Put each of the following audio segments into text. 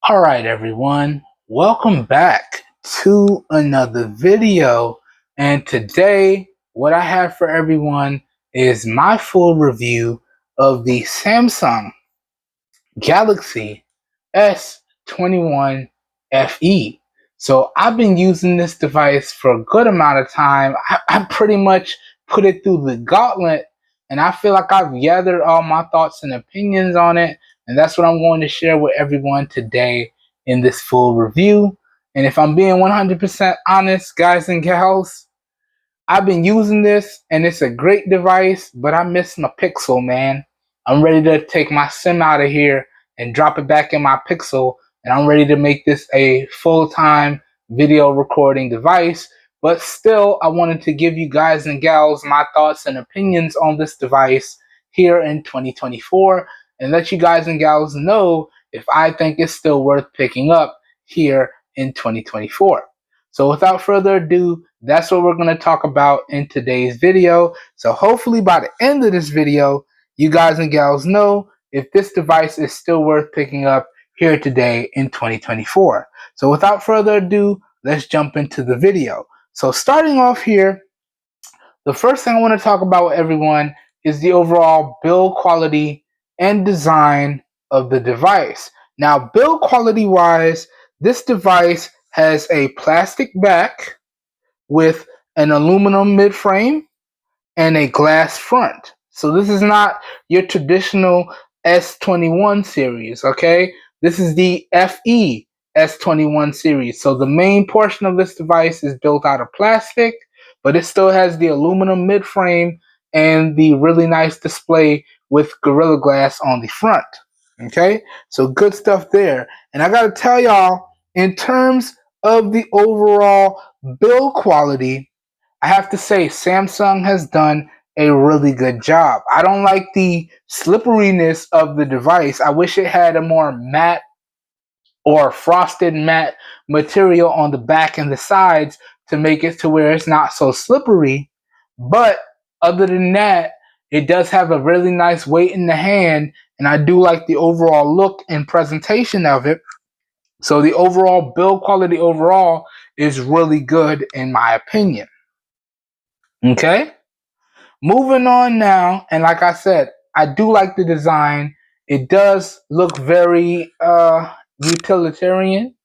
All right, everyone, welcome back to another video. And today, what I have for everyone is my full review of the Samsung Galaxy S21 FE. So I've been using this device for a good amount of time. I pretty much put it through the gauntlet, and I feel like I've gathered all my thoughts and opinions on it, and that's what I'm going to share with everyone today in this full review. And if I'm being 100% honest, guys and gals, I've been using this and it's a great device, but I miss my Pixel, man. I'm ready to take my SIM out of here and drop it back in my Pixel, and I'm ready to make this a full-time video recording device. But still, I wanted to give you guys and gals my thoughts and opinions on this device here in 2024 and let you guys and gals know if I think it's still worth picking up here in 2024. So without further ado, that's what we're going to talk about in today's video. So hopefully by the end of this video, you guys and gals know if this device is still worth picking up here today in 2024. So without further ado, let's jump into the video. So starting off here, the first thing I want to talk about with everyone is the overall build quality and design of the device. Now, build quality wise, this device has a plastic back with an aluminum midframe and a glass front. So this is not your traditional S21 series, okay? This is the FE S21 series. So the main portion of this device is built out of plastic, but it still has the aluminum midframe and the really nice display with Gorilla Glass on the front, okay? So good stuff there. And I gotta tell y'all, in terms of the overall build quality, I have to say Samsung has done a really good job. I don't like the slipperiness of the device. I wish it had a more matte or frosted matte material on the back and the sides to make it to where it's not so slippery. But other than that, it does have a really nice weight in the hand, and I do like the overall look and presentation of it. So the overall build quality overall is really good in my opinion. Okay, moving on now, and like I said, I do like the design. It does look very utilitarian,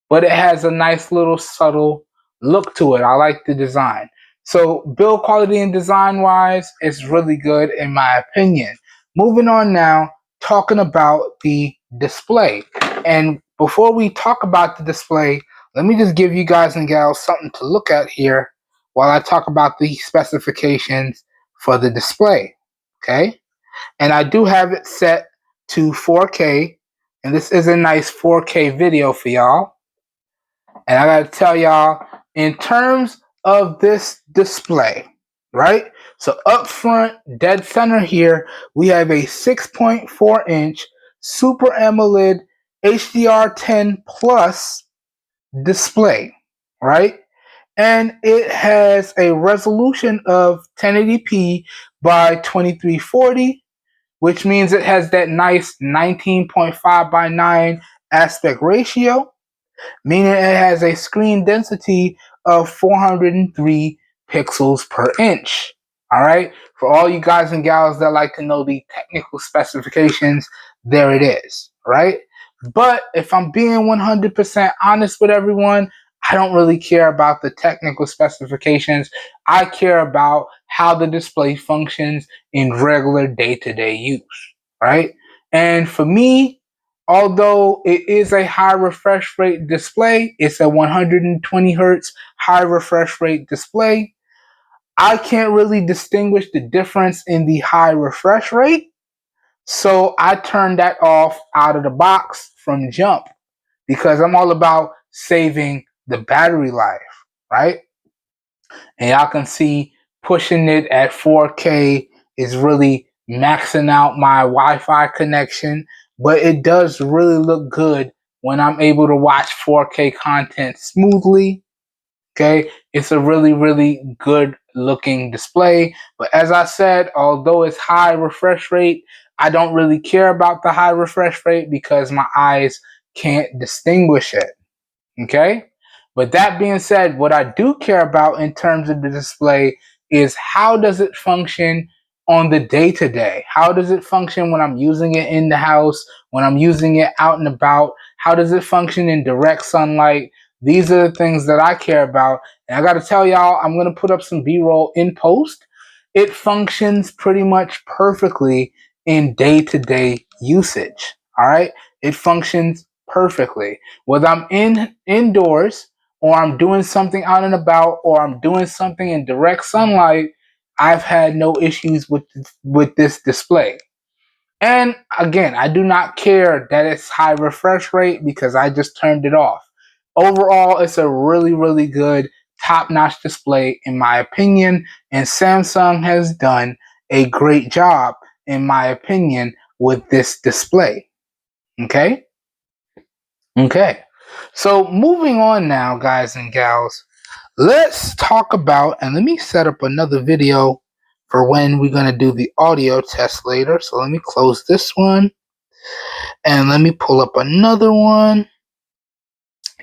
but it has a nice little subtle look to it. I like the design. So build quality and design wise, it's really good in my opinion. Moving on now, talking about the display. And before we talk about the display, let me just give you guys and gals something to look at here while I talk about the specifications for the display. Okay? And I do have it set to 4K, and this is a nice 4K video for y'all. And I gotta tell y'all, in terms of this display, right? So up front, dead center here, we have a 6.4 inch Super AMOLED HDR10 Plus display, right? And it has a resolution of 1080p by 2340, which means it has that nice 19.5 by 9 aspect ratio, meaning it has a screen density of 403 pixels per inch. All right, for all you guys and gals that like to know the technical specifications, there it is, right? But if I'm being 100% honest with everyone, I don't really care about the technical specifications. I care about how the display functions in regular day-to-day use, right? And for me, although it is a high refresh rate display, it's a 120 hertz high refresh rate display, I can't really distinguish the difference in the high refresh rate. So I turned that off out of the box from jump because I'm all about saving the battery life, right? And y'all can see pushing it at 4K is really maxing out my Wi-Fi connection, but it does really look good when I'm able to watch 4K content smoothly. Okay, it's a really, really good looking display. But as I said, although it's high refresh rate, I don't really care about the high refresh rate because my eyes can't distinguish it. Okay? But that being said, what I do care about in terms of the display is how does it function on the day-to-day? How does it function when I'm using it in the house, when I'm using it out and about? How does it function in direct sunlight? These are the things that I care about. And I got to tell y'all, I'm going to put up some B-roll in post. It functions pretty much perfectly in day-to-day usage. All right? It functions perfectly. Whether I'm indoors or I'm doing something out and about or I'm doing something in direct sunlight, I've had no issues with this display. And again, I do not care that it's high refresh rate because I just turned it off. Overall, it's a really, really good top-notch display in my opinion, and Samsung has done a great job in my opinion with this display. Okay? Okay. So moving on now, guys and gals, let's talk about, and let me set up another video for when we're going to do the audio test later. So let me close this one and let me pull up another one.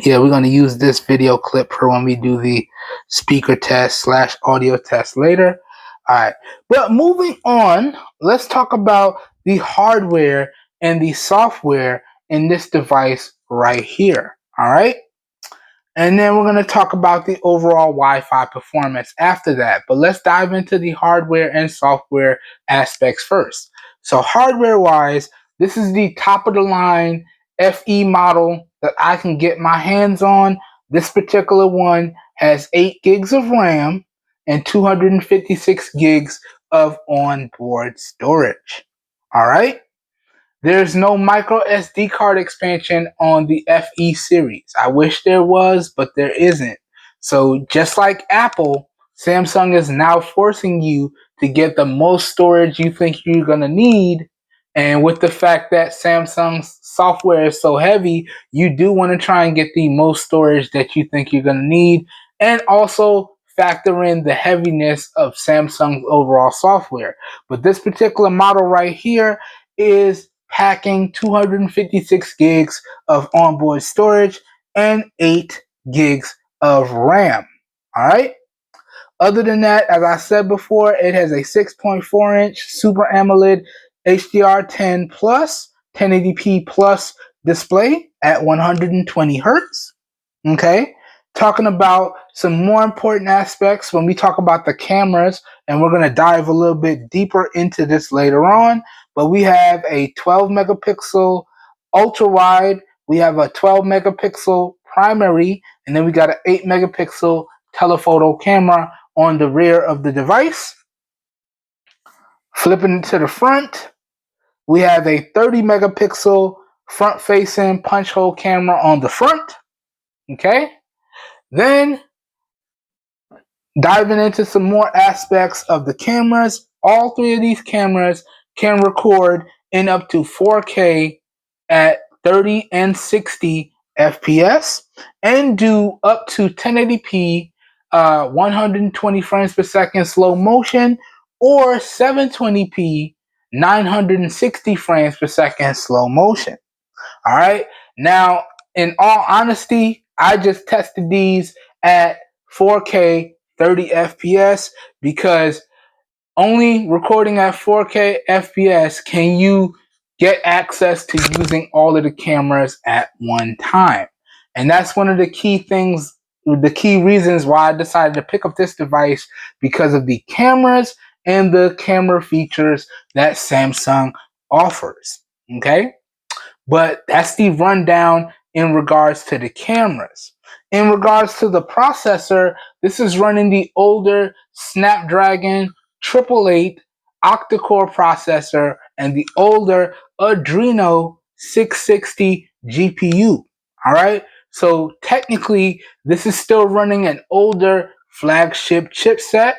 Yeah, we're going to use this video clip for when we do the speaker test / audio test later. All right. But moving on, let's talk about the hardware and the software in this device right here. All right. And then we're going to talk about the overall Wi-Fi performance after that. But let's dive into the hardware and software aspects first. So hardware-wise, this is the top-of-the-line FE model that I can get my hands on. This particular one has 8 gigs of RAM and 256 gigs of onboard storage. All right? There's no micro SD card expansion on the FE series. I wish there was, but there isn't. So just like Apple, Samsung is now forcing you to get the most storage you think you're going to need. And with the fact that Samsung's software is so heavy, you do want to try and get the most storage that you think you're going to need. And also factor in the heaviness of Samsung's overall software. But this particular model right here is packing 256 gigs of onboard storage and 8 gigs of RAM. All right. Other than that, as I said before, it has a 6.4-inch Super AMOLED HDR10 plus 1080p plus display at 120 hertz. Okay. Talking about some more important aspects when we talk about the cameras, and we're going to dive a little bit deeper into this later on. But we have a 12 megapixel ultra wide, we have a 12 megapixel primary, and then we got an 8 megapixel telephoto camera on the rear of the device. Flipping to the front, we have a 30 megapixel front facing punch hole camera on the front. Okay. Then diving into some more aspects of the cameras, all 3 of these cameras can record in up to 4K at 30 and 60 FPS and do up to 1080p 120 frames per second slow motion or 720p 960 frames per second slow motion. All right. Now, in all honesty, I just tested these at 4K 30 FPS because only recording at 4K FPS can you get access to using all of the cameras at one time. And that's one of the key things, the key reasons why I decided to pick up this device, because of the cameras and the camera features that Samsung offers. Okay? But that's the rundown in regards to the cameras. In regards to the processor, this is running the older Snapdragon 888 octa-core processor and the older Adreno 660 GPU. All right. So technically, this is still running an older flagship chipset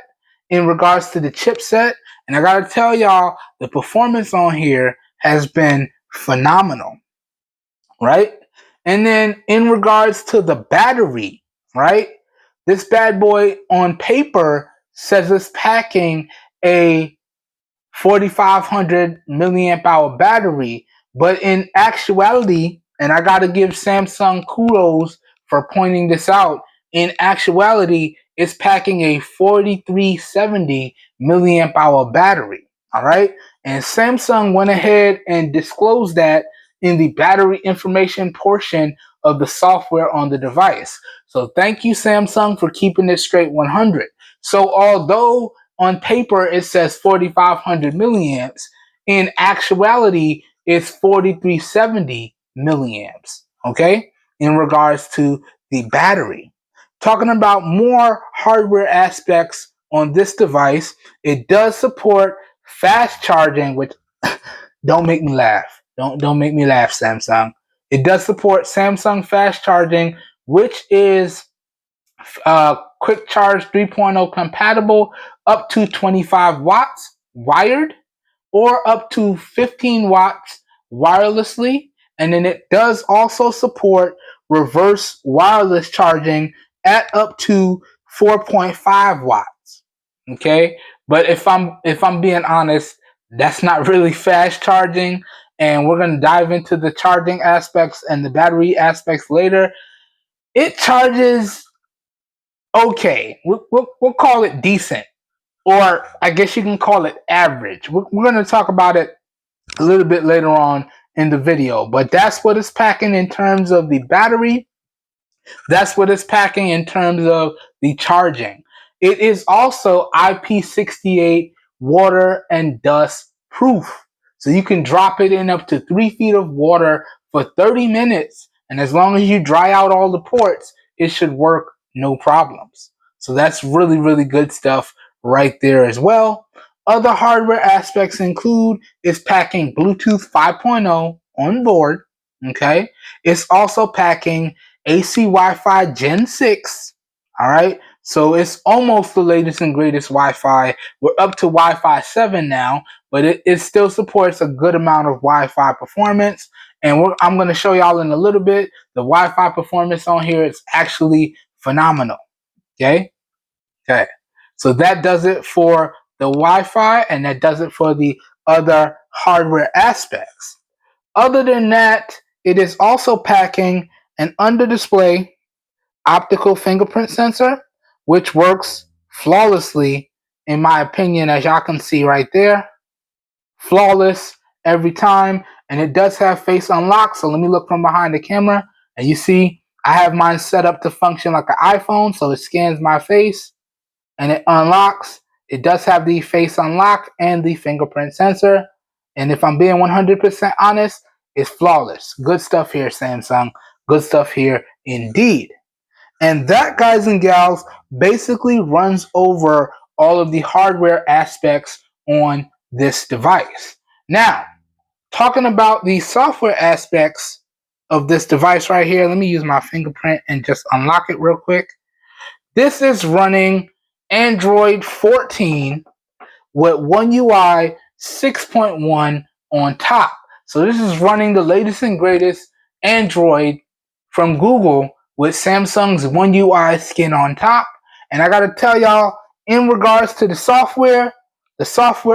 in regards to the chipset. And I got to tell y'all, the performance on here has been phenomenal, right? And then in regards to the battery, right? This bad boy on paper says it's packing a 4,500 milliamp hour battery, but in actuality, and I got to give Samsung kudos for pointing this out. In actuality, it's packing a 4370 milliamp hour battery. All right. And Samsung went ahead and disclosed that in the battery information portion of the software on the device. So thank you, Samsung, for keeping it straight 100. So although on paper it says 4,500 milliamps, in actuality it's 4,370 milliamps. Okay, in regards to the battery. Talking about more hardware aspects on this device, it does support fast charging, which don't make me laugh. Don't make me laugh, Samsung. It does support Samsung fast charging, which is quick charge 3.0 compatible, up to 25 watts wired, or up to 15 watts wirelessly. And then it does also support reverse wireless charging at up to 4.5 watts. Okay, but if I'm being honest, that's not really fast charging, and we're gonna dive into the charging aspects and the battery aspects later. It charges okay. We'll call it decent, or I guess you can call it average. We're gonna talk about it a little bit later on in the video, but that's what it's packing in terms of the battery. That's what it's packing in terms of the charging. It is also IP68 water and dust proof. So you can drop it in up to 3 feet of water for 30 minutes. And as long as you dry out all the ports, it should work no problems. So that's really, really good stuff right there as well. Other hardware aspects include it's packing Bluetooth 5.0 on board. Okay. It's also packing AC Wi-Fi Gen 6. All right. So it's almost the latest and greatest Wi-Fi. We're up to Wi-Fi 7 now, but it still supports a good amount of Wi-Fi performance. And I'm going to show y'all in a little bit. The Wi-Fi performance on here is actually phenomenal. Okay. Okay. So that does it for the Wi-Fi, and that does it for the other hardware aspects. Other than that, it is also packing an under-display optical fingerprint sensor, which works flawlessly, in my opinion, as y'all can see right there. Flawless every time, and it does have face unlock. So let me look from behind the camera, and you see I have mine set up to function like an iPhone, so it scans my face and it unlocks. It does have the face unlock and the fingerprint sensor, and if I'm being 100% honest, it's flawless. Good stuff here, Samsung. Good stuff here indeed. And that, guys and gals, basically runs over all of the hardware aspects on this device. Now, talking about the software aspects of this device right here, let me use my fingerprint and just unlock it real quick. This is running Android 14 with One UI 6.1 on top. So this is running the latest and greatest Android from Google with Samsung's One UI skin on top. And I gotta tell y'all, in regards to the software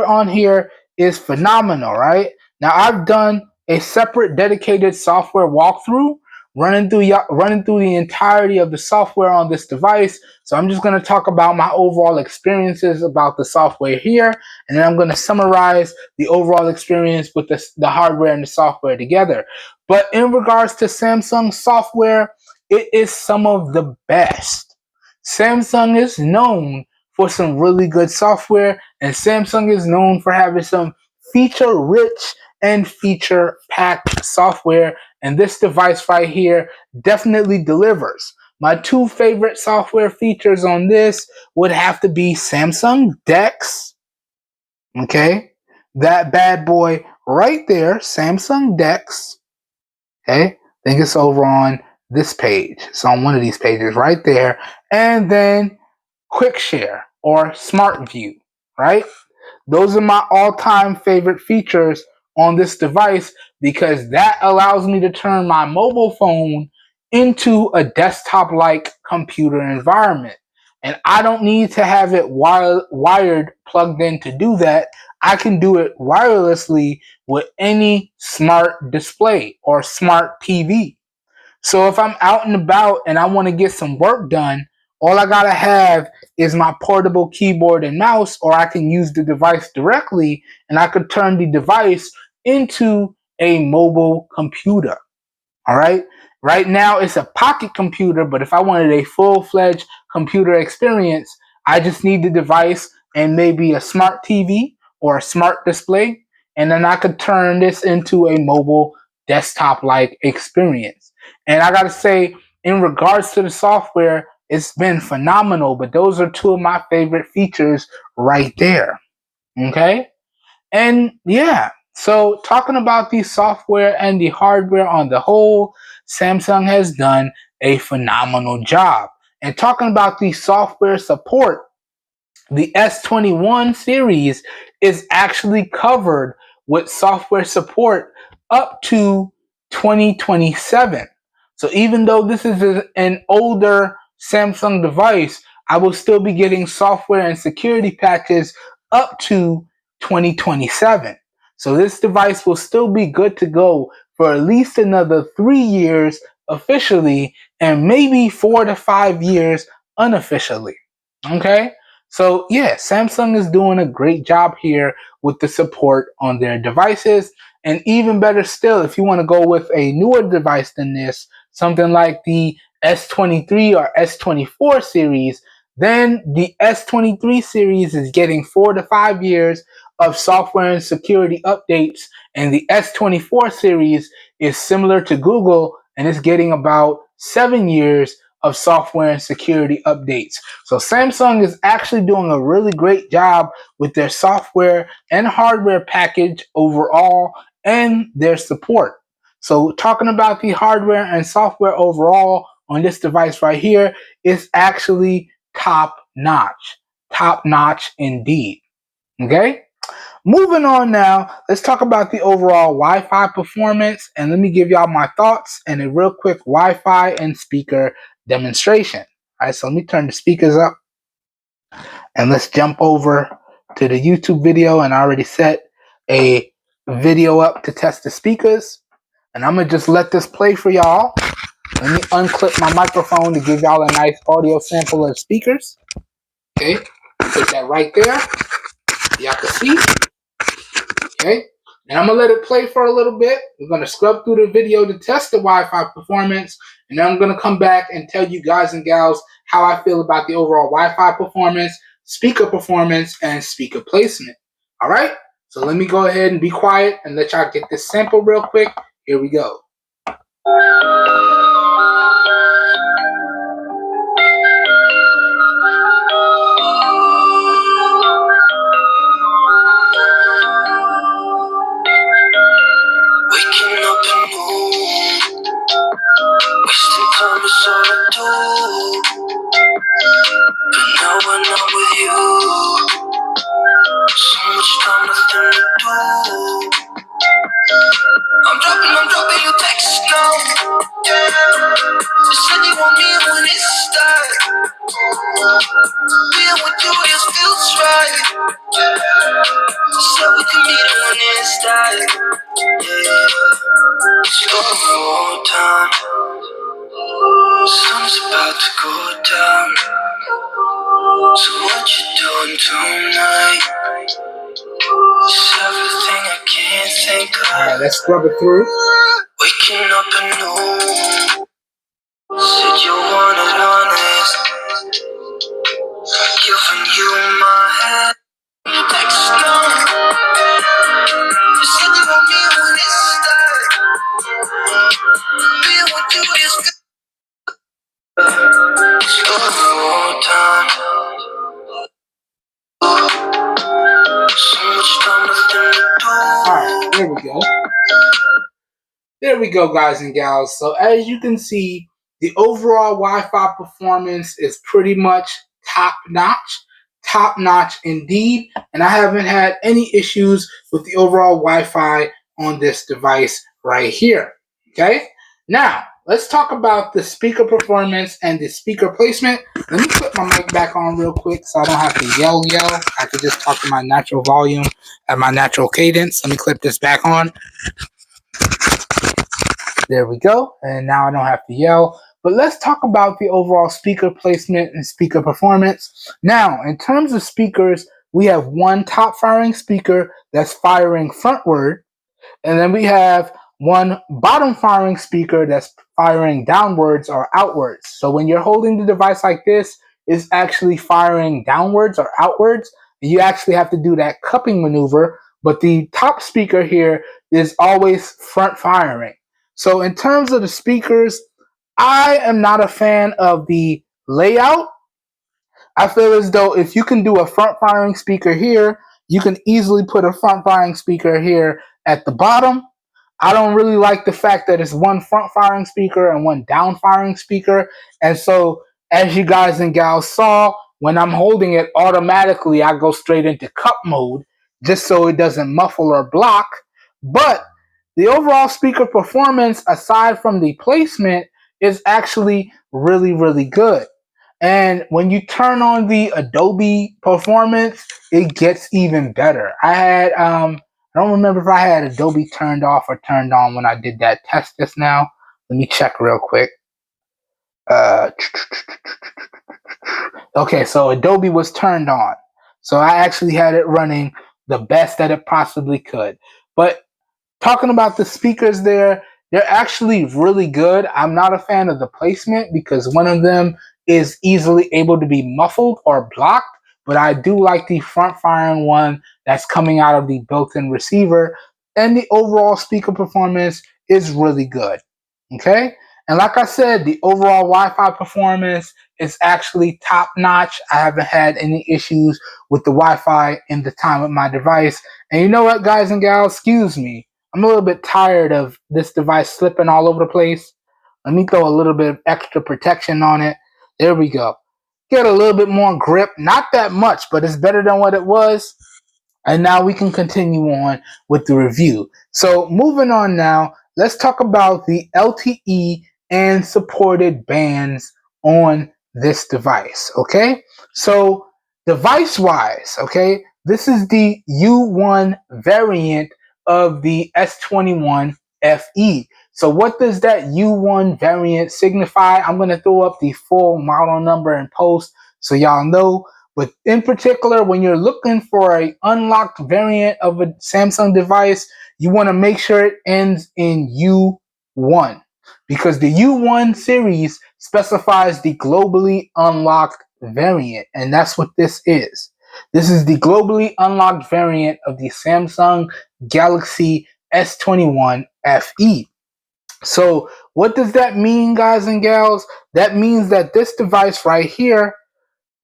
on here is phenomenal, right? Now I've done a separate dedicated software walkthrough running through the entirety of the software on this device. So I'm just going to talk about my overall experiences about the software here, and then I'm going to summarize the overall experience with the hardware and the software together. But in regards to Samsung software, it is some of the best. Samsung is known for some really good software, and Samsung is known for having some feature-rich and feature-packed software, and this device right here definitely delivers. My two favorite software features on this would have to be Samsung DeX. Okay, that bad boy right there, Samsung DeX. Okay, I think it's over on this page. It's on one of these pages right there. And then Quick Share or Smart View, right? Those are my all-time favorite features on this device because that allows me to turn my mobile phone into a desktop-like computer environment. And I don't need to have it wired plugged in to do that. I can do it wirelessly with any smart display or smart TV. So if I'm out and about and I want to get some work done, all I gotta have is my portable keyboard and mouse, or I can use the device directly and I could turn the device into a mobile computer. All right. Right now it's a pocket computer, but if I wanted a full-fledged computer experience, I just need the device and maybe a smart TV or a smart display, and then I could turn this into a mobile desktop-like experience. And I gotta say, in regards to the software, it's been phenomenal, but those are two of my favorite features right there. Okay? And yeah, so talking about the software and the hardware on the whole, Samsung has done a phenomenal job. And talking about the software support, the S21 series is actually covered with software support up to 2027. So even though this is an older Samsung device, I will still be getting software and security patches up to 2027. So this device will still be good to go for at least another 3 years officially, and maybe 4 to 5 years unofficially. Okay? So yeah, Samsung is doing a great job here with the support on their devices. And even better still, if you want to go with a newer device than this, something like the S23 or S24 series, then the S23 series is getting 4 to 5 years of software and security updates, and the S24 series is similar to Google and it's getting about 7 years of software and security updates. So Samsung is actually doing a really great job with their software and hardware package overall and their support. So talking about the hardware and software overall on this device right here is actually top notch indeed. Okay. Moving on now, let's talk about the overall Wi-Fi performance, and let me give y'all my thoughts and a real quick Wi-Fi and speaker demonstration. All right, so let me turn the speakers up and let's jump over to the YouTube video, and I already set a video up to test the speakers, and I'm gonna just let this play for y'all. Let me unclip my microphone to give y'all a nice audio sample of speakers. Okay, put that right there. Y'all can see. Okay, and I'm gonna let it play for a little bit. We're gonna scrub through the video to test the Wi-Fi performance, and then I'm gonna come back and tell you guys and gals how I feel about the overall Wi-Fi performance, speaker performance, and speaker placement. All right, so let me go ahead and be quiet and let y'all get this sample real quick. Here we go. Wasting time is all I do, but now when I'm with you, so much time, nothing to do. I'm dropping your text now. You said you want me when it's done. Being with you just feels right. So we can meet when it's done. Yeah, slow time. Sun's about to go down. So what you doing tonight? It's everything I can't think of. Alright, let's scrub it through. Waking up anew. Said you wanted honest. Giving you my head. You text now. You said you want me when it's done. Being with you is slow time. So much time, nothing to do. Alright, there we go. There we go, guys and gals. So as you can see, the overall Wi-Fi performance is pretty much top notch indeed. And I haven't had any issues with the overall Wi-Fi on this device right here. Okay. Now, let's talk about the speaker performance and the speaker placement. Let me put my mic back on real quick so I don't have to yell. I could just talk to my natural volume at my natural cadence. Let me clip this back on. There we go. And now I don't have to yell. But let's talk about the overall speaker placement and speaker performance. Now, in terms of speakers, we have one top firing speaker that's firing frontward, and then we have one bottom firing speaker that's firing downwards or outwards. So when you're holding the device like this, it's actually firing downwards or outwards. You actually have to do that cupping maneuver, but the top speaker here is always front firing. So in terms of the speakers, I am not a fan of the layout. I feel as though if you can do a front firing speaker here, you can easily put a front firing speaker here at the bottom. I don't really like the fact that it's one front firing speaker and one down firing speaker. And so, as you guys and gals saw, when I'm holding it, automatically I go straight into cup mode just so it doesn't muffle or block. But the overall speaker performance, aside from the placement, is actually really, really good. And when you turn on the Adobe performance, it gets even better. I don't remember if I had Adobe turned off or turned on when I did that test just now. Let me check real quick. Okay, so Adobe was turned on. So I actually had it running the best that it possibly could. But talking about the speakers there, they're actually really good. I'm not a fan of the placement because one of them is easily able to be muffled or blocked, but I do like the front firing one that's coming out of the built-in receiver, and the overall speaker performance is really good. Okay? And like I said, the overall Wi-Fi performance is actually top-notch. I haven't had any issues with the Wi-Fi in the time of my device. And you know what, guys and gals? Excuse me. I'm a little bit tired of this device slipping all over the place. Let me throw a little bit of extra protection on it. There we go. Get a little bit more grip. Not that much, but it's better than what it was. And now we can continue on with the review. So moving on now, let's talk about the LTE and supported bands on this device, okay? So device-wise, okay, this is the U1 variant of the S21 FE. So what does that U1 variant signify? I'm going to throw up the full model number in post so y'all know. But in particular, when you're looking for an unlocked variant of a Samsung device, you want to make sure it ends in U1 because the U1 series specifies the globally unlocked variant, and that's what this is. This is the globally unlocked variant of the Samsung Galaxy S21 FE. So what does that mean, guys and gals? That means that this device right here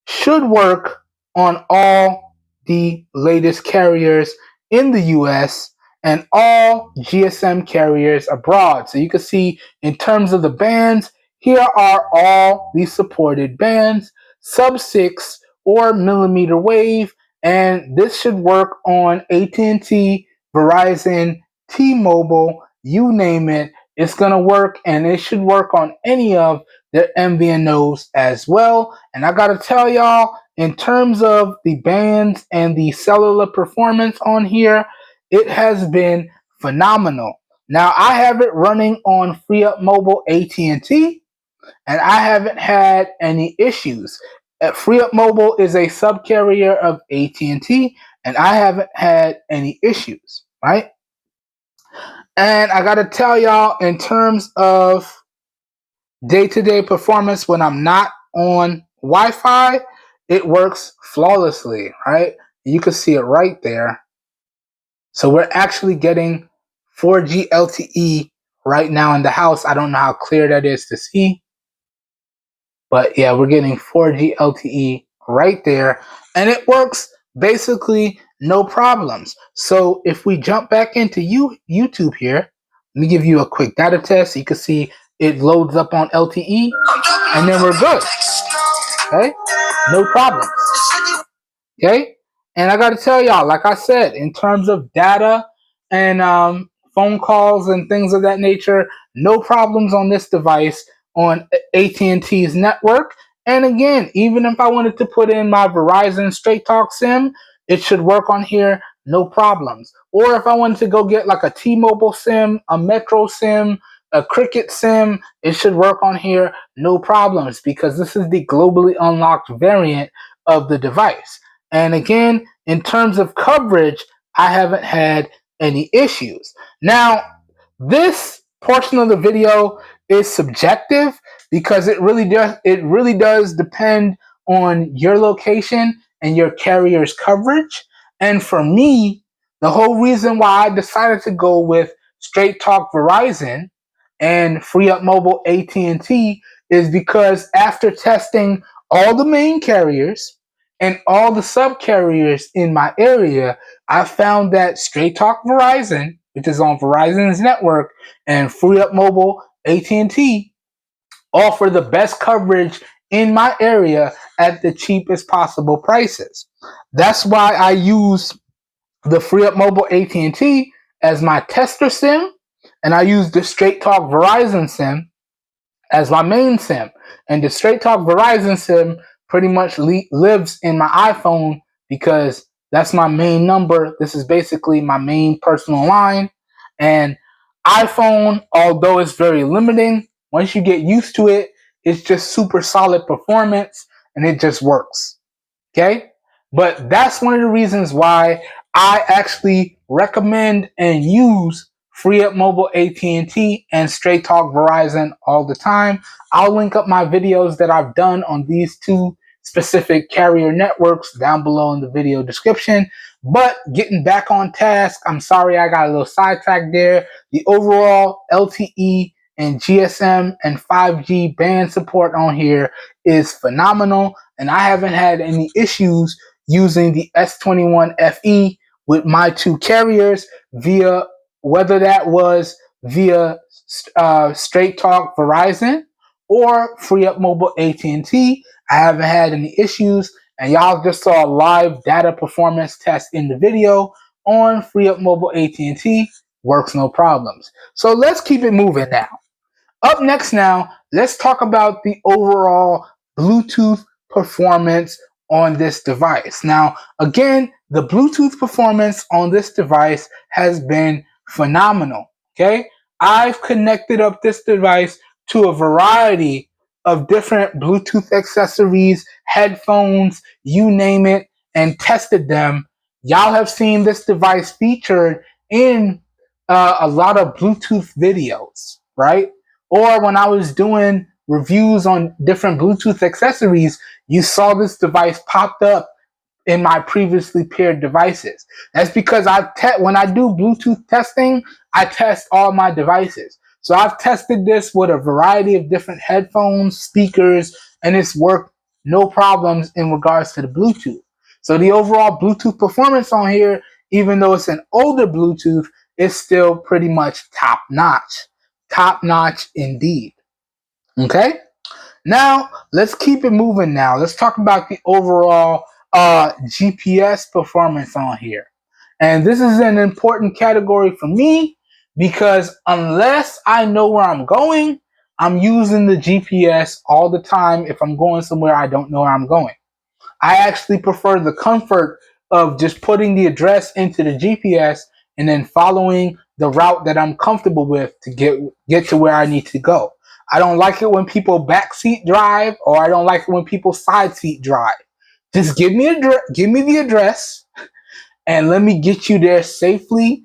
should work on all the latest carriers in the US and all GSM carriers abroad. So you can see in terms of the bands, here are all the supported bands, sub-6 or millimeter wave, and this should work on AT&T, Verizon, T-Mobile, you name it. It's going to work, and it should work on any of their MVNOs as well. And I gotta tell y'all, in terms of the bands and the cellular performance on here, it has been phenomenal. Now I have it running on Free Up Mobile AT&T, and I haven't had any issues. Free Up Mobile is a subcarrier of AT&T, and I haven't had any issues, right? And I gotta tell y'all, in terms of day-to-day performance when I'm not on Wi-Fi, it works flawlessly, right? You can see it right there. So we're actually getting 4G LTE right now in the house. I don't know how clear that is to see, but yeah, we're getting 4G LTE right there, and it works basically no problems. So if we jump back into YouTube here, let me give you a quick data test. You can see it loads up on LTE, and then we're good. Okay, no problems. Okay, and I got to tell y'all, like I said, in terms of data and phone calls and things of that nature. No problems on this device on AT&T's network. And again, even if I wanted to put in my Verizon Straight Talk SIM, it should work on here, no problems. Or if I wanted to go get like a T-Mobile SIM, a Metro SIM, a Cricket SIM, it should work on here, no problems, because this is the globally unlocked variant of the device. And again, in terms of coverage, I haven't had any issues. Now, this portion of the video is subjective because it really does depend on your location and your carrier's coverage. And for me, the whole reason why I decided to go with Straight Talk Verizon and Free Up Mobile AT&T is because after testing all the main carriers and all the sub carriers in my area, I found that Straight Talk Verizon, which is on Verizon's network, and Free Up Mobile AT&T offer the best coverage in my area at the cheapest possible prices. That's why I use the Free Up Mobile AT&T as my tester SIM, and I use the Straight Talk Verizon SIM as my main SIM. And the Straight Talk Verizon SIM pretty much lives in my iPhone because that's my main number. This is basically my main personal line. And iPhone, although it's very limiting, once you get used to it, it's just super solid performance and it just works. Okay? But that's one of the reasons why I actually recommend and use Free Up Mobile AT&T and Straight Talk Verizon all the time. I'll link up my videos that I've done on these two specific carrier networks down below in the video description. But getting back on task, I'm sorry I got a little sidetracked there. The overall LTE and GSM and 5G band support on here is phenomenal, and I haven't had any issues using the S21 FE with my two carriers via, whether that was via Straight Talk Verizon or Free Up Mobile AT&T. I haven't had any issues, and y'all just saw a live data performance test in the video on Free Up Mobile AT&T. Works no problems. So let's keep it moving now. Up next now, let's talk about the overall Bluetooth performance on this device. Now, again, the Bluetooth performance on this device has been phenomenal, okay? I've connected up this device to a variety of different Bluetooth accessories, headphones, you name it, and tested them. Y'all have seen this device featured in a lot of Bluetooth videos, right? Or when I was doing reviews on different Bluetooth accessories, you saw this device popped up in my previously paired devices. That's because when I do Bluetooth testing, I test all my devices. So I've tested this with a variety of different headphones, speakers, and it's worked no problems in regards to the Bluetooth. So the overall Bluetooth performance on here, even though it's an older Bluetooth, is still pretty much top notch. Top notch indeed. Okay? Now, let's keep it moving now. Let's talk about the overall GPS performance on here. And this is an important category for me because unless I know where I'm going, I'm using the GPS all the time if I'm going somewhere I don't know where I'm going. I actually prefer the comfort of just putting the address into the GPS and then following the route that I'm comfortable with to get to where I need to go. I don't like it when people backseat drive, or I don't like it when people side seat drive. Just give me the address and let me get you there safely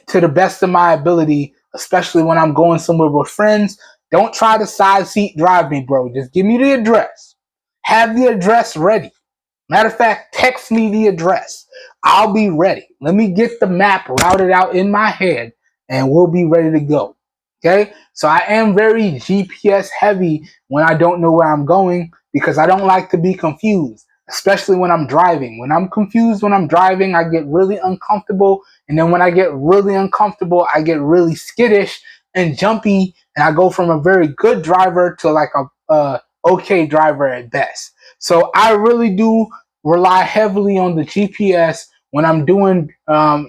to the best of my ability, especially when I'm going somewhere with friends. Don't try to side seat drive me, bro. Just give me the address. Have the address ready. Matter of fact, text me the address. I'll be ready. Let me get the map routed out in my head and we'll be ready to go. Okay? So I am very GPS heavy when I don't know where I'm going because I don't like to be confused, especially when I'm driving. When I'm confused when I'm driving, I get really uncomfortable. And then when I get really uncomfortable, I get really skittish and jumpy. And I go from a very good driver to like a okay driver at best. So I really do rely heavily on the GPS when I'm doing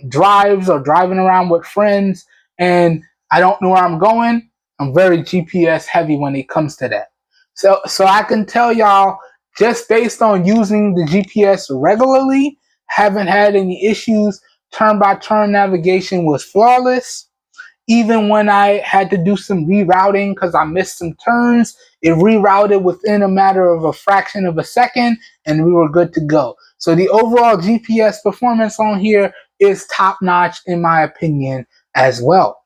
drives or driving around with friends. and I don't know where I'm going, I'm very GPS heavy when it comes to that. So I can tell y'all, just based on using the GPS regularly, haven't had any issues. Turn by turn navigation was flawless. Even when I had to do some rerouting because I missed some turns, it rerouted within a matter of a fraction of a second and we were good to go. So the overall GPS performance on here is top notch in my opinion as well.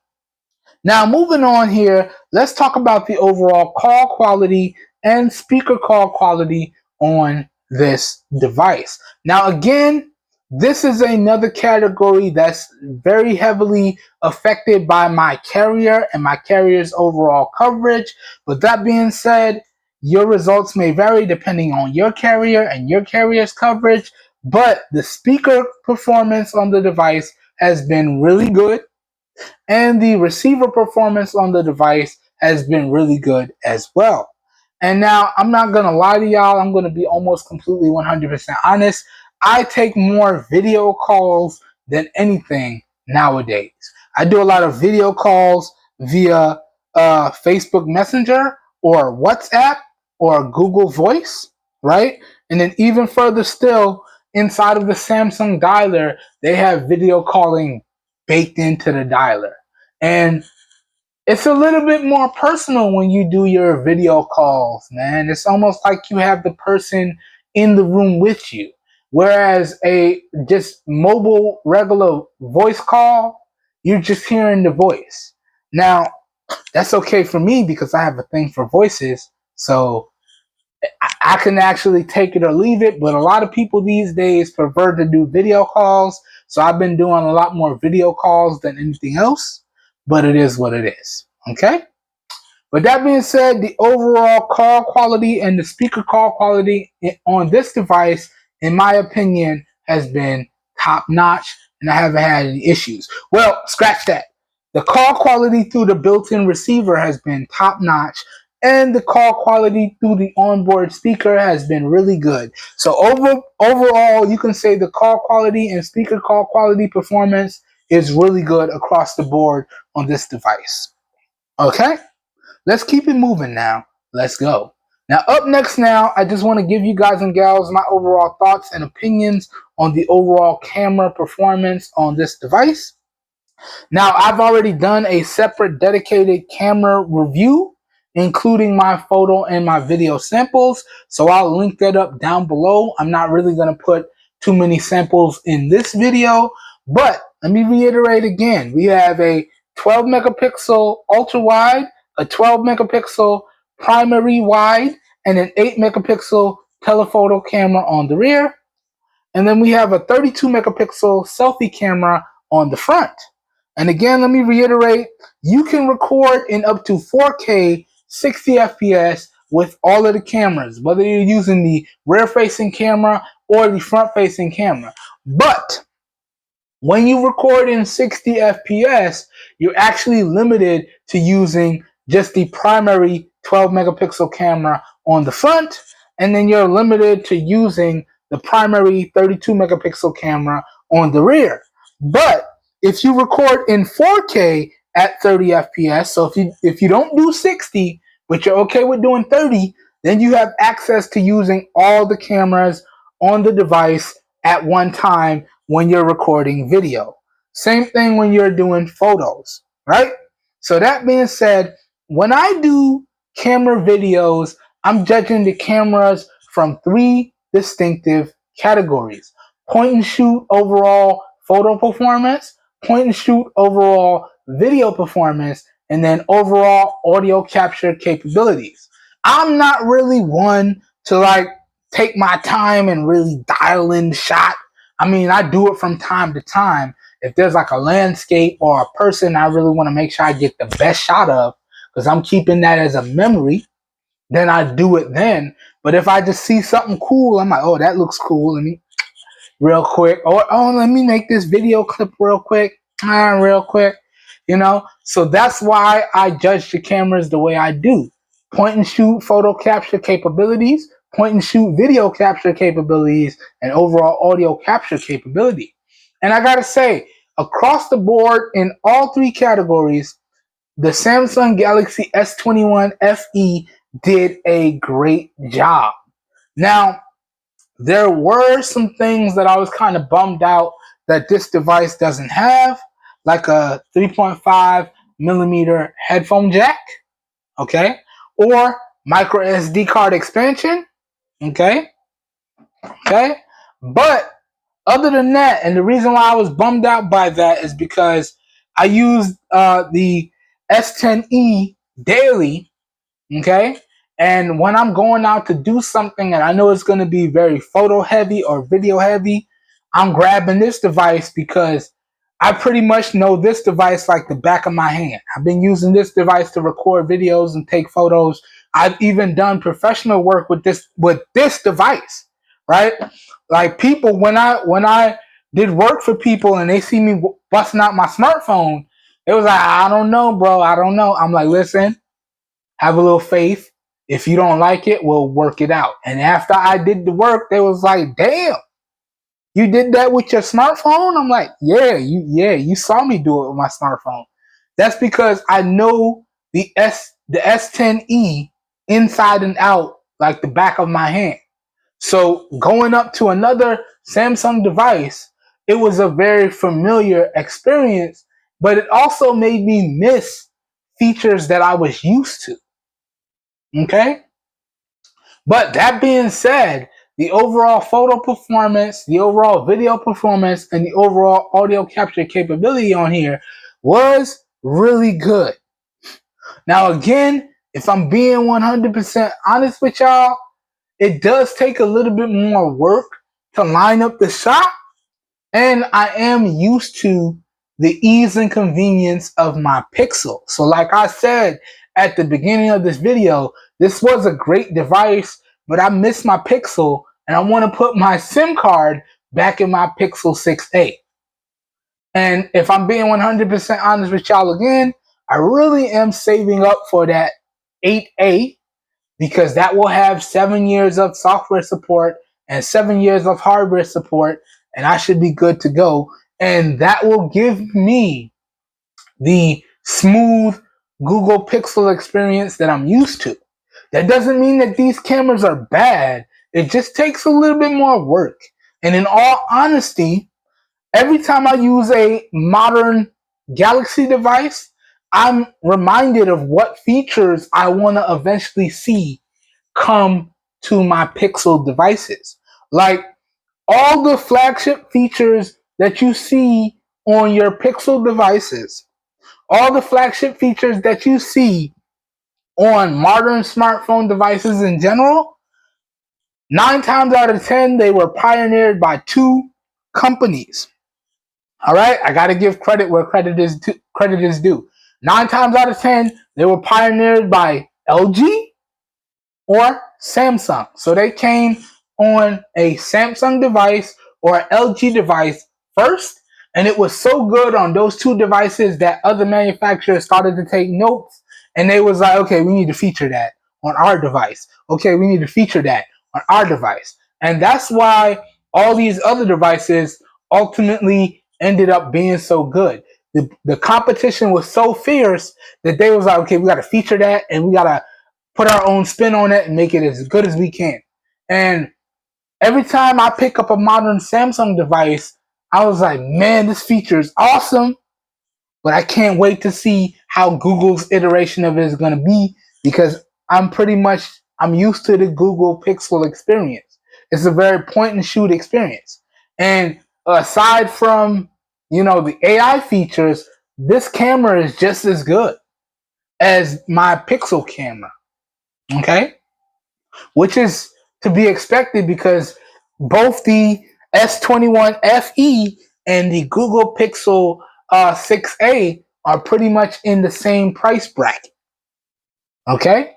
Now, moving on here, let's talk about the overall call quality and speaker call quality on this device. Now, again, this is another category that's very heavily affected by my carrier and my carrier's overall coverage. With that being said, your results may vary depending on your carrier and your carrier's coverage, but the speaker performance on the device has been really good, and the receiver performance on the device has been really good as well. And now, I'm not going to lie to y'all, I'm going to be almost completely 100% honest. I take more video calls than anything nowadays. I do a lot of video calls via Facebook Messenger or WhatsApp or Google Voice, right? And then even further still, inside of the Samsung dialer, they have video calling baked into the dialer. And it's a little bit more personal when you do your video calls, man. It's almost like you have the person in the room with you. Whereas a just mobile regular voice call, you're just hearing the voice. Now, that's okay for me because I have a thing for voices. So I can actually take it or leave it, but a lot of people these days prefer to do video calls. So I've been doing a lot more video calls than anything else, but it is what it is. Okay? With that being said, the overall call quality and the speaker call quality on this device, in my opinion, has been top notch, and I haven't had any issues. Well, scratch that. The call quality through the built-in receiver has been top notch, and the call quality through the onboard speaker has been really good. So overall, you can say the call quality and speaker call quality performance is really good across the board on this device. Okay? Let's keep it moving now. Let's go. Now, up next now, I just want to give you guys and gals my overall thoughts and opinions on the overall camera performance on this device. Now, I've already done a separate dedicated camera review, including my photo and my video samples. So I'll link that up down below. I'm not really going to put too many samples in this video, but let me reiterate again. We have a 12 megapixel ultra wide, a 12 megapixel primary wide, and an 8 megapixel telephoto camera on the rear. And then we have a 32 megapixel selfie camera on the front. And again, let me reiterate, you can record in up to 4K 60 FPS with all of the cameras, whether you're using the rear-facing camera or the front-facing camera. But when you record in 60 FPS, you're actually limited to using just the primary 12 megapixel camera on the front, and then you're limited to using the primary 32 megapixel camera on the rear. But if you record in 4K at 30 FPS, so if you don't do 60, but you're okay with doing 30, then you have access to using all the cameras on the device at one time when you're recording video. Same thing when you're doing photos, right? So that being said, when I do camera videos, I'm judging the cameras from 3 distinctive categories: point and shoot overall photo performance, point and shoot overall video performance, and then overall audio capture capabilities. I'm not really one to take my time and really dial in the shot. I mean, I do it from time to time. If there's a landscape or a person I really want to make sure I get the best shot of, because I'm keeping that as a memory, then I do it then. But if I just see something cool, I'm like, oh, that looks cool. Let me real quick. Or, oh, let me make this video clip real quick. Real quick. So that's why I judge the cameras the way I do. Point and shoot photo capture capabilities, point and shoot video capture capabilities, and overall audio capture capability. And I gotta say, across the board in all three categories, the Samsung Galaxy S21 FE did a great job. Now, there were some things that I was kind of bummed out that this device doesn't have, like a 3.5 millimeter headphone jack, okay, or micro SD card expansion, okay. But other than that, and the reason why I was bummed out by that is because I used the S10e daily, okay? And when I'm going out to do something and I know it's going to be very photo heavy or video heavy, I'm grabbing this device because I pretty much know this device like the back of my hand. I've been using this device to record videos and take photos. I've even done professional work with this device, right? Like people, when I did work for people and they see me busting out my smartphone, it was like, I don't know, bro. I don't know. I'm like, listen, have a little faith. If you don't like it, we'll work it out. And after I did the work, they was like, damn, you did that with your smartphone? I'm like, you saw me do it with my smartphone. That's because I know the S10e inside and out like the back of my hand. So going up to another Samsung device, it was a very familiar experience, but it also made me miss features that I was used to. Okay? But that being said, the overall photo performance, the overall video performance, and the overall audio capture capability on here was really good. Now, again, if I'm being 100% honest with y'all, it does take a little bit more work to line up the shot, and I am used to the ease and convenience of my Pixel. So like I said at the beginning of this video, this was a great device, but I miss my Pixel, and I want to put my SIM card back in my Pixel 6a. And if I'm being 100% honest with y'all again, I really am saving up for that 8A, because that will have 7 years of software support and 7 years of hardware support, and I should be good to go. And that will give me the smooth Google Pixel experience that I'm used to. That doesn't mean that these cameras are bad. It just takes a little bit more work. And in all honesty, every time I use a modern Galaxy device, I'm reminded of what features I want to eventually see come to my Pixel devices. Like all the flagship features that you see on your Pixel devices, all the flagship features that you see on modern smartphone devices in general, 9 times out of 10, they were pioneered by two companies. All right, I got to give credit where credit is due. 9 times out of 10, they were pioneered by LG or Samsung. So they came on a Samsung device or LG device first, and it was so good on those two devices that other manufacturers started to take notes, and they was like, okay, we need to feature that on our device. Okay, we need to feature that on our device. And that's why all these other devices ultimately ended up being so good. The competition was so fierce that they was like, okay, we got to feature that, and we got to put our own spin on it and make it as good as we can. And every time I pick up a modern Samsung device, I was like, man, this feature is awesome, but I can't wait to see how Google's iteration of it is going to be, because I'm used to the Google Pixel experience. It's a very point and shoot experience. And aside from, the AI features, this camera is just as good as my Pixel camera. Okay? Which is to be expected because both the S21 FE and the Google Pixel 6a are pretty much in the same price bracket. Okay?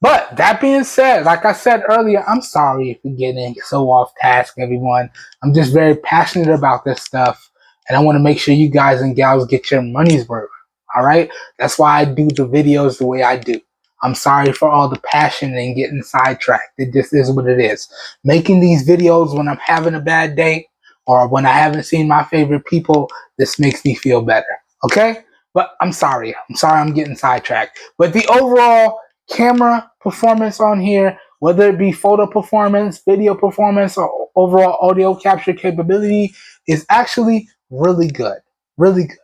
But that being said, like I said earlier, I'm sorry if we're getting so off task, everyone. I'm just very passionate about this stuff, and I want to make sure you guys and gals get your money's worth. All right? That's why I do the videos the way I do. I'm sorry for all the passion and getting sidetracked. It just is what it is. Making these videos when I'm having a bad day or when I haven't seen my favorite people, this makes me feel better. Okay? But I'm sorry I'm getting sidetracked. But the overall camera performance on here, whether it be photo performance, video performance, or overall audio capture capability, is actually really good. Really good.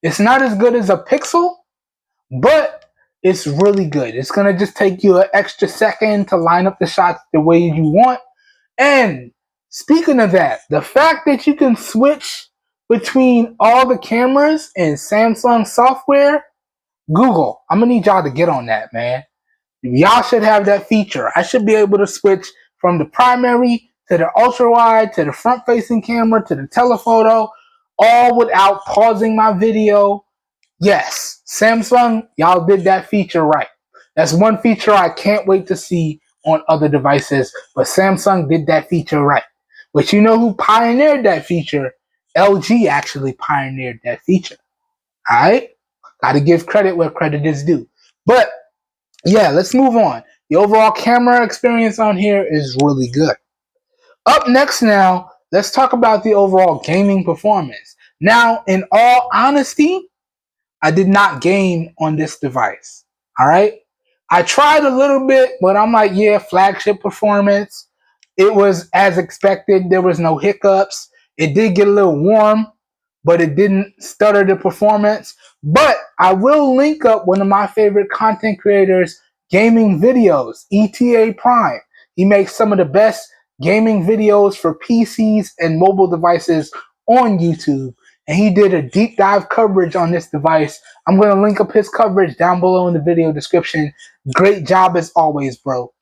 It's not as good as a Pixel, but it's really good. It's going to just take you an extra second to line up the shots the way you want. And speaking of that, the fact that you can switch between all the cameras in Samsung software, Google, I'm going to need y'all to get on that, man. Y'all should have that feature. I should be able to switch from the primary to the ultra wide to the front facing camera to the telephoto, all without pausing my video. Yes, Samsung, y'all did that feature right. That's one feature I can't wait to see on other devices, but Samsung did that feature right. But you know who pioneered that feature? LG actually pioneered that feature. All right? Got to give credit where credit is due. But yeah, let's move on. The overall camera experience on here is really good. Up next now, let's talk about the overall gaming performance. Now, in all honesty, I did not game on this device. All right. I tried a little bit, but I'm like, yeah, flagship performance. It was as expected. There was no hiccups. It did get a little warm, but it didn't stutter the performance. But I will link up one of my favorite content creators' gaming videos, ETA Prime. He makes some of the best gaming videos for PCs and mobile devices on YouTube. And he did a deep dive coverage on this device. I'm going to link up his coverage down below in the video description. Great job as always, bro.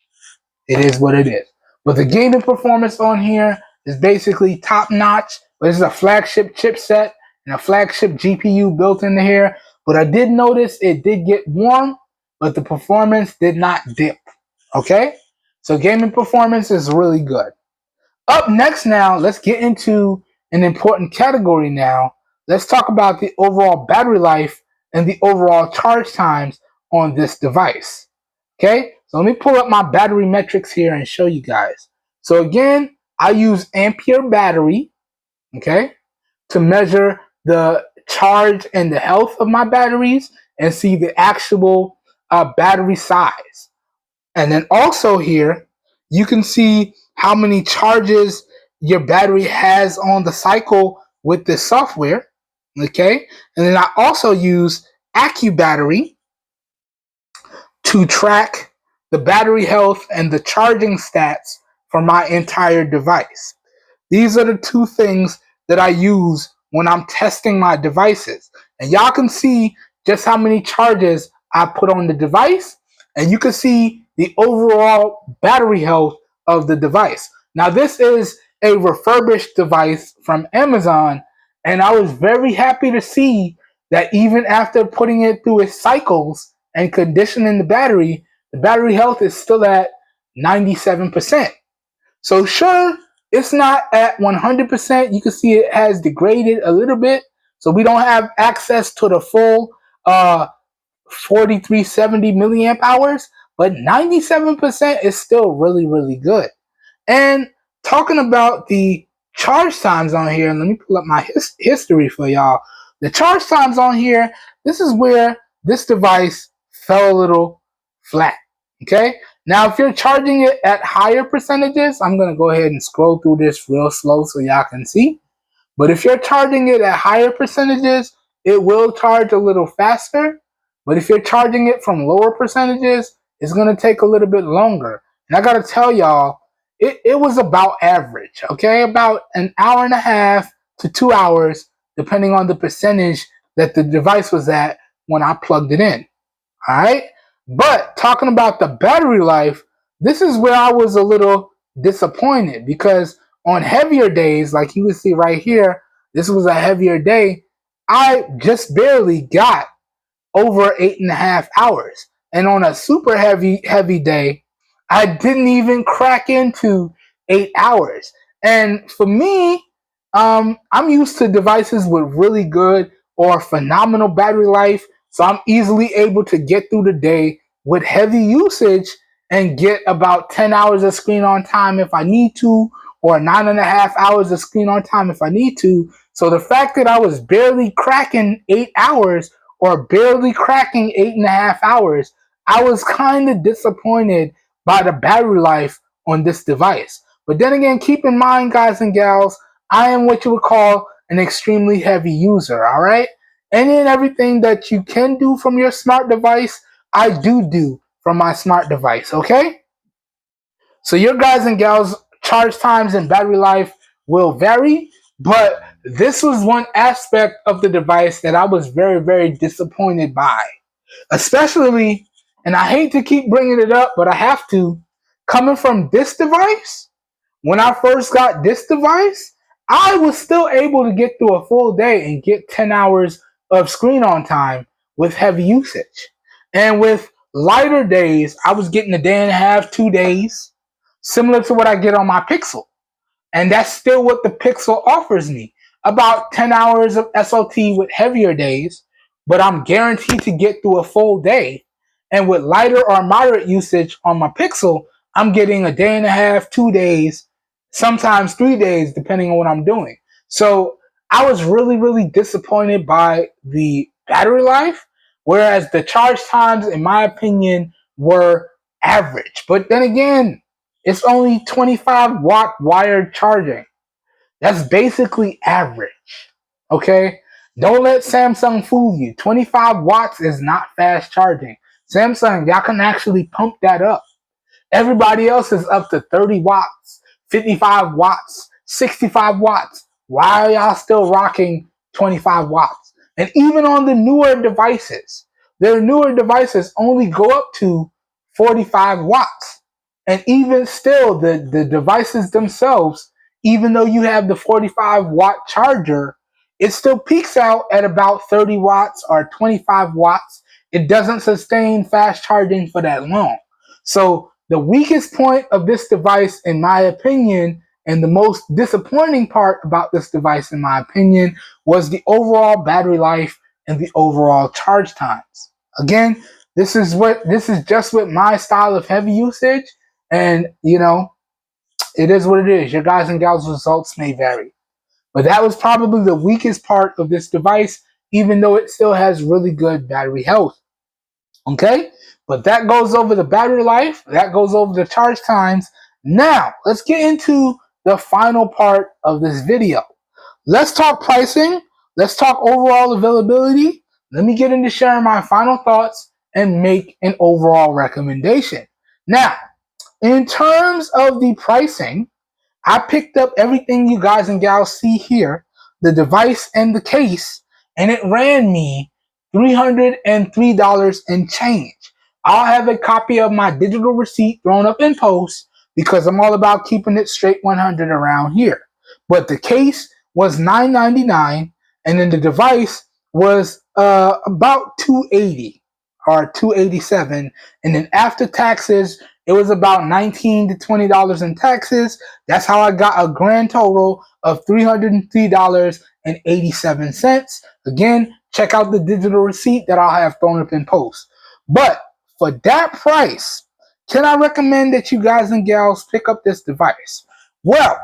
It is what it is. But the gaming performance on here is basically top notch. This is a flagship chipset and a flagship GPU built into here. But I did notice it did get warm, but the performance did not dip. Okay? So gaming performance is really good. Up next now, let's get into an important category now. Let's talk about the overall battery life and the overall charge times on this device. Okay, so let me pull up my battery metrics here and show you guys. So again, I use ampere battery, okay, to measure the charge and the health of my batteries and see the actual battery size. And then also here, you can see how many charges your battery has on the cycle with this software, okay? And then I also use AccuBattery to track the battery health and the charging stats for my entire device. These are the two things that I use when I'm testing my devices. And y'all can see just how many charges I put on the device, and you can see the overall battery health of the device. Now, this is a refurbished device from Amazon, and I was very happy to see that even after putting it through its cycles and conditioning the battery health is still at 97%. So sure, it's not at 100%. You can see it has degraded a little bit, so we don't have access to the full 4370 milliamp hours, but 97% is still really, really good. And talking about the charge times on here, let me pull up my history for y'all. The charge times on here, this is where this device fell a little flat, okay? Now, if you're charging it at higher percentages, I'm going to go ahead and scroll through this real slow so y'all can see. But if you're charging it at higher percentages, it will charge a little faster. But if you're charging it from lower percentages, it's going to take a little bit longer. And I got to tell y'all, it was about average, okay? About an hour and a half to 2 hours, depending on the percentage that the device was at when I plugged it in, all right? But talking about the battery life, this is where I was a little disappointed because on heavier days, like you can see right here, this was a heavier day, I just barely got over 8.5 hours. And on a super heavy day, I didn't even crack into 8 hours. And for me, I'm used to devices with really good or phenomenal battery life, so I'm easily able to get through the day with heavy usage and get about 10 hours of screen on time if I need to, or 9.5 hours of screen on time if I need to. So the fact that I was barely cracking 8 hours or barely cracking 8.5 hours, I was kind of disappointed by the battery life on this device. But then again, keep in mind, guys and gals, I am what you would call an extremely heavy user, all right? Any and everything that you can do from your smart device, I do from my smart device, okay? So your guys and gals charge times and battery life will vary, but this was one aspect of the device that I was very, very disappointed by. Especially, and I hate to keep bringing it up, but I have to, coming from this device, when I first got this device, I was still able to get through a full day and get 10 hours of screen on time with heavy usage. And with lighter days, I was getting a day and a half, 2 days, similar to what I get on my Pixel. And that's still what the Pixel offers me. About 10 hours of SLT with heavier days, but I'm guaranteed to get through a full day. And with lighter or moderate usage on my Pixel, I'm getting a day and a half, 2 days, sometimes 3 days, depending on what I'm doing. So I was really, really disappointed by the battery life, whereas the charge times, in my opinion, were average. But then again, it's only 25-watt wired charging. That's basically average. Okay? Don't let Samsung fool you. 25 watts is not fast charging. Samsung, y'all can actually pump that up. Everybody else is up to 30 watts, 55 watts, 65 watts. Why are y'all still rocking 25 watts? And even on the newer devices, their newer devices only go up to 45 watts. And even still, the devices themselves, even though you have the 45-watt charger, it still peaks out at about 30 watts or 25 watts. It doesn't sustain fast charging for that long. So the weakest point of this device, in my opinion, and the most disappointing part about this device, in my opinion, was the overall battery life and the overall charge times. Again, this is just with my style of heavy usage, and it is what it is. Your guys and gals' results may vary. But that was probably the weakest part of this device, even though it still has really good battery health. Okay? But that goes over the battery life. That goes over the charge times. Now, let's get into the final part of this video. Let's talk pricing. Let's talk overall availability. Let me get into sharing my final thoughts and make an overall recommendation. Now, in terms of the pricing, I picked up everything you guys and gals see here, the device and the case, and it ran me $303 and change. I'll have a copy of my digital receipt thrown up in post because I'm all about keeping it straight 100 around here. But the case was $999, and then the device was about $280 or $287, and then after taxes, it was about $19 to $20 in taxes. That's how I got a grand total of $303.87. Again, check out the digital receipt that I'll have thrown up in post. But for that price, can I recommend that you guys and gals pick up this device? Well,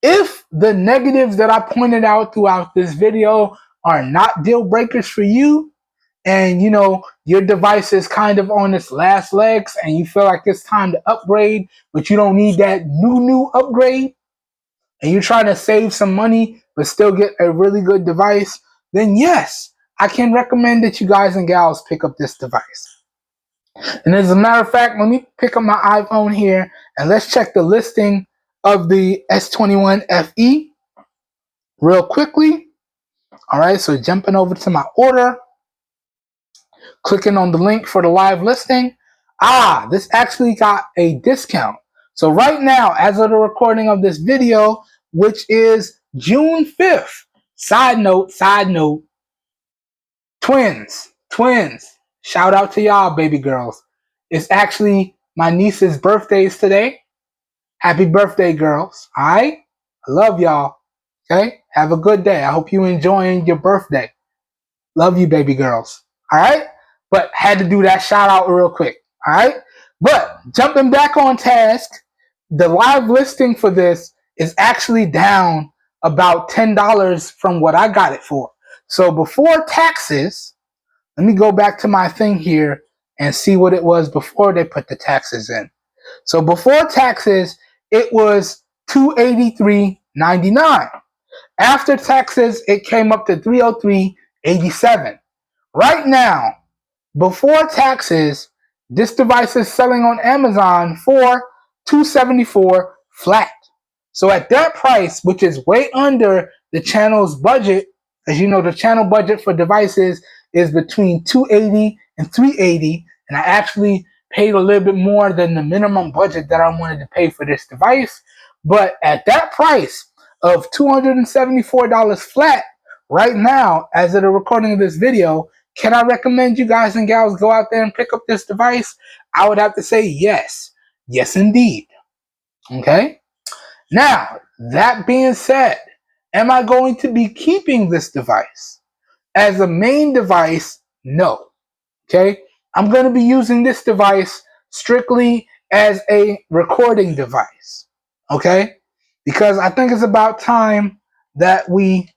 if the negatives that I pointed out throughout this video are not deal breakers for you, and your device is kind of on its last legs and you feel like it's time to upgrade, but you don't need that new upgrade, and you're trying to save some money but still get a really good device, then yes, I can recommend that you guys and gals pick up this device. And as a matter of fact, let me pick up my iPhone here and let's check the listing of the S21 FE real quickly. All right, so jumping over to my order, clicking on the link for the live listing. This actually got a discount. So right now, as of the recording of this video, which is June 5th, side note, twins, shout out to y'all, baby girls. It's actually my niece's birthdays today. Happy birthday, girls. All right? I love y'all. Okay? Have a good day. I hope you enjoying your birthday. Love you, baby girls. All right? But had to do that shout out real quick. All right? But jumping back on task, the live listing for this is actually down about $10 from what I got it for. So before taxes, let me go back to my thing here and see what it was before they put the taxes in. So before taxes, it was $283.99. After taxes, it came up to $303.87. Right now, before taxes, this device is selling on Amazon for $274 flat. So at that price, which is way under the channel's budget, as you know, the channel budget for devices is between $280 and $380, and I actually paid a little bit more than the minimum budget that I wanted to pay for this device. But at that price of $274 flat, right now, as of the recording of this video, can I recommend you guys and gals go out there and pick up this device? I would have to say yes. Yes, indeed. Okay? Now, that being said, am I going to be keeping this device? As a main device, no. Okay? I'm going to be using this device strictly as a recording device. Okay? Because I think it's about time that we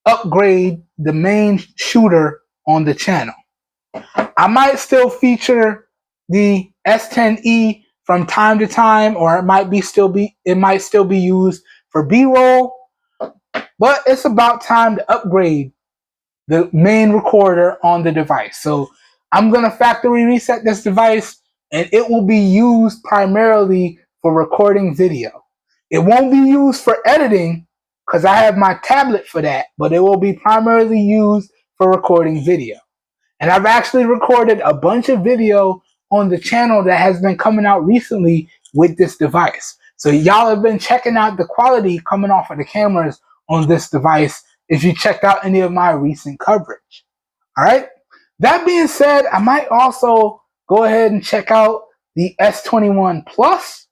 upgrade the main shooter on the channel. I might still feature the S10e from time to time, or it might still be used for B-roll, but it's about time to upgrade the main recorder on the device. So I'm going to factory reset this device, and it will be used primarily for recording video. It won't be used for editing because I have my tablet for that, but it will be primarily used for recording video. And I've actually recorded a bunch of video on the channel that has been coming out recently with this device. So y'all have been checking out the quality coming off of the cameras on this device if you checked out any of my recent coverage. All right. That being said, I might also go ahead and check out the S21 Plus.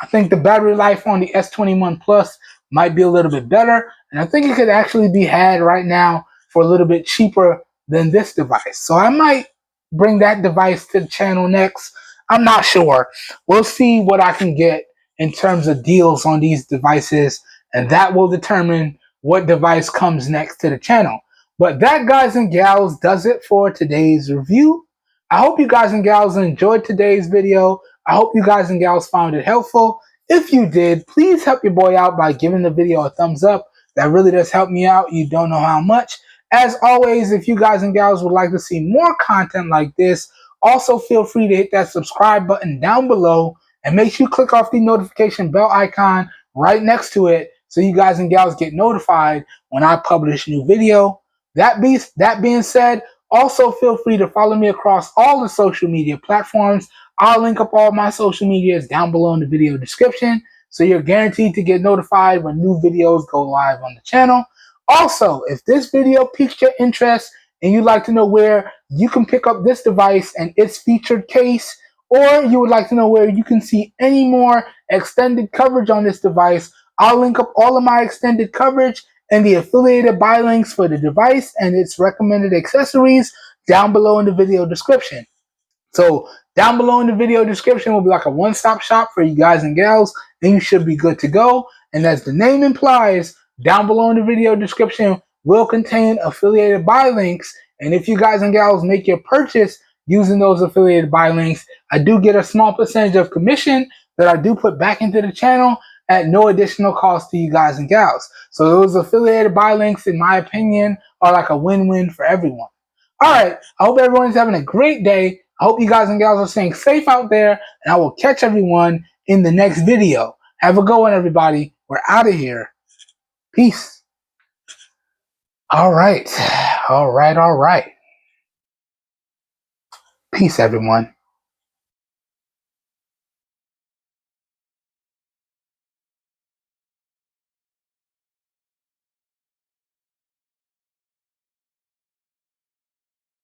I think the battery life on the S21 Plus might be a little bit better. And I think it could actually be had right now for a little bit cheaper than this device. So I might bring that device to the channel next. I'm not sure. We'll see what I can get in terms of deals on these devices, and that will determine what device comes next to the channel. But that, guys and gals, does it for today's review. I hope you guys and gals enjoyed today's video. I hope you guys and gals found it helpful. If you did, please help your boy out by giving the video a thumbs up. That really does help me out. You don't know how much. As always, if you guys and gals would like to see more content like this, also feel free to hit that subscribe button down below and make sure you click off the notification bell icon right next to it so you guys and gals get notified when I publish a new video. That being said, also feel free to follow me across all the social media platforms. I'll link up all my social medias down below in the video description, so you're guaranteed to get notified when new videos go live on the channel. Also, if this video piques your interest and you'd like to know where you can pick up this device and its featured case, or you would like to know where you can see any more extended coverage on this device, I'll link up all of my extended coverage and the affiliated buy links for the device and its recommended accessories down below in the video description. So down below in the video description will be like a one-stop shop for you guys and gals, and you should be good to go. And as the name implies, down below in the video description will contain affiliated buy links. And if you guys and gals make your purchase using those affiliated buy links, I do get a small percentage of commission that I do put back into the channel at no additional cost to you guys and gals. So those affiliated buy links, in my opinion, are like a win-win for everyone. All right, I hope everyone's having a great day. I hope you guys and gals are staying safe out there, and I will catch everyone in the next video. Have a good one, everybody. We're out of here. Peace. All right. Peace, everyone.